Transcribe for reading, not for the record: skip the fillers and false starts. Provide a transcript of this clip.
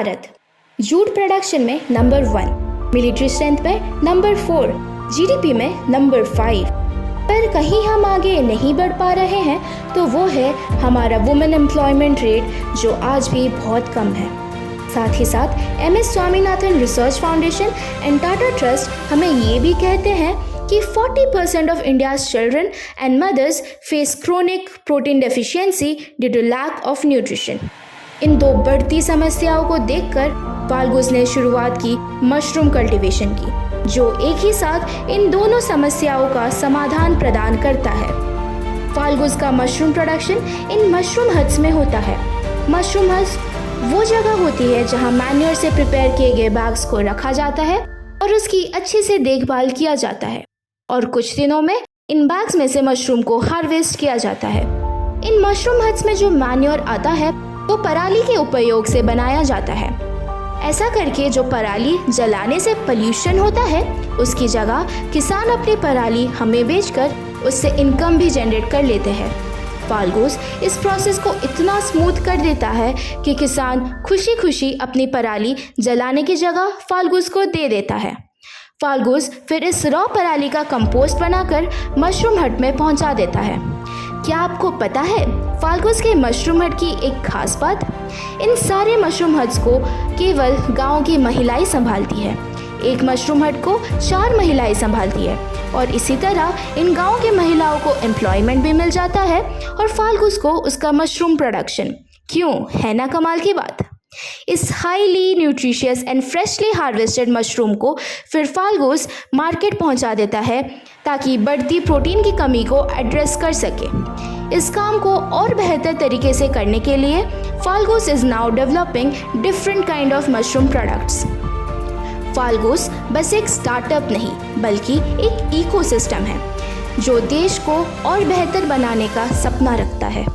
Bharat jute production में number 1, military strength में number 4, GDP में नंबर 5। पर कहीं हम आगे नहीं बढ़ पा रहे हैं तो वो है हमारा वुमेन एम्प्लॉयमेंट रेट, जो आज भी बहुत कम है। साथ ही साथ MS Swaminathan research foundation and Tata trust हमें ये भी कहते हैं कि 40% of India's children and mothers face chronic protein deficiency due to lack of nutrition. इन दो बढ़ती समस्याओं को देखकर फाल्गुस ने शुरुआत की मशरूम कल्टीवेशन की, जो एक ही साथ इन दोनों समस्याओं का समाधान प्रदान करता है। फाल्गुस का mushroom production in mushroom huts में होता है। मशरूम हट्स वो जगह होती है जहां मैन्योर से प्रिपेयर किए गए बैग्स को रखा जाता है और उसकी अच्छे से देखभाल किया जाता है, और कुछ दिनों में इन बैग्स में से मशरूम को हार्वेस्ट किया जाता है। इन मशरूम हट्स में जो मैन्योर आता है वो पराली के उपयोग से बनाया जाता है। ऐसा करके जो पराली जलाने से पोल्यूशन होता है, उसकी जगह किसान अपनी पराली हमें बेचकर उससे इनकम भी जनरेट कर लेते हैं। फाल्गुस इस प्रोसेस को इतना स्मूथ कर देता है कि किसान खुशी खुशी अपनी पराली जलाने की जगह फाल्गुस को दे देता है। फाल्गुस फिर इस रॉ पराली का कंपोस्ट बनाकर मशरूम हट में पहुंचा देता है। क्या आपको पता है फाल्गुस के मशरूम हट की एक खास बात? इन सारे मशरूम हट्स को केवल गांव की महिलाएं संभालती है। एक मशरूम हट को 4 महिलाएं संभालती है, और इसी तरह इन गांव की महिलाओं को एम्प्लॉयमेंट भी मिल जाता है और फाल्गुस को उसका मशरूम प्रोडक्शन। क्यों है ना कमाल की बात? इस highly nutritious and freshly harvested mushroom को फिर फाल्गुस मार्केट पहुंचा देता है ताकि बढ़ती प्रोटीन की कमी को एड्रेस कर सके। इस काम को और बेहतर तरीके से करने के लिए Falgus is now developing different kind of mushroom products. Falgus बस एक स्टार्टअप नहीं बल्कि एक इकोसिस्टम है जो देश को और बेहतर बनाने का सपना रखता है।